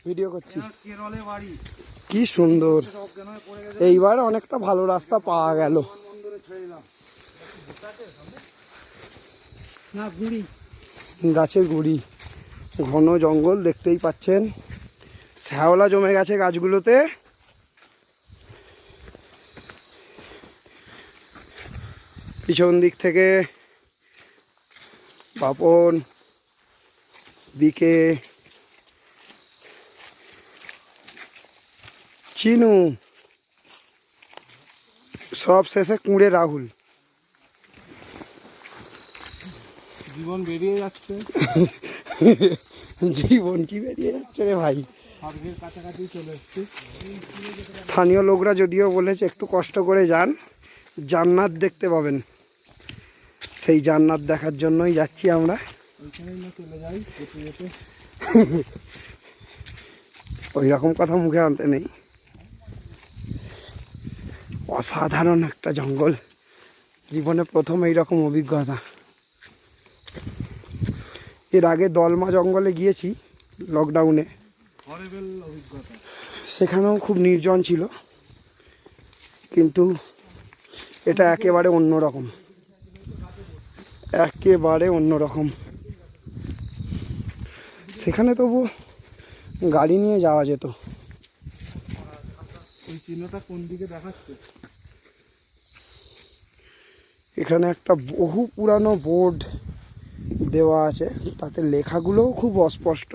Video করছি। কি সুন্দর, এইবার অনেকটা ভালো রাস্তা পাওয়া গেল। গাছের গুড়ি, ঘন জঙ্গল দেখতেই পাচ্ছেন, শ্যাওলা জমে গেছে গাছগুলোতে। পিছন দিক থেকে পাপন, দিকে চিনু, সব শেষে কুঁড়ে রাহুল। জীবন বেরিয়ে যাচ্ছে। জীবন কি বেরিয়ে যাচ্ছে রে ভাই, স্বর্গের কাছাকাছি চলে এসছি। স্থানীয় লোকরা যদিও বলেছে একটু কষ্ট করে যান, জান্নাত দেখতে পাবেন। সেই জান্নাত দেখার জন্যই যাচ্ছি আমরা। ওই রকম কথা মুখে আনতে নেই। অসাধারণ একটা জঙ্গল, জীবনে প্রথম এইরকম অভিজ্ঞতা। এর আগে দলমা জঙ্গলে গিয়েছি লকডাউনে, সেখানেও খুব নির্জন ছিল, কিন্তু এটা একেবারে অন্যরকম, একেবারে অন্যরকম। সেখানে তবু গাড়ি নিয়ে যাওয়া যেত। ওই চিহ্নটা কোন দিকে দেখাচ্ছে? এখানে একটা বহু পুরানো বোর্ড দেওয়া আছে, তাতে লেখাগুলোও খুব অস্পষ্ট,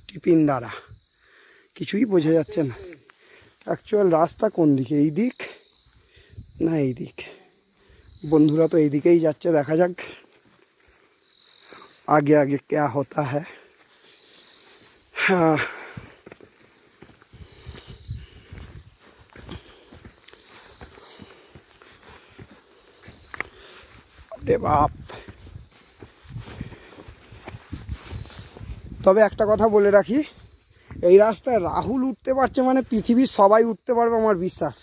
টিপিন দ্বারা কিছুই বোঝা যাচ্ছে না অ্যাকচুয়াল রাস্তা কোন দিকে, এই দিক না এই দিক। বন্ধুরা তো এই দিকেই যাচ্ছে, দেখা যাক আগে আগে क्या होता है। হ্যাঁ, বাপ। তবে একটা কথা বলে রাখি, এই রাস্তায় রাহুল উঠতে পারছে মানে পৃথিবীর সবাই উঠতে পারবে আমার বিশ্বাস।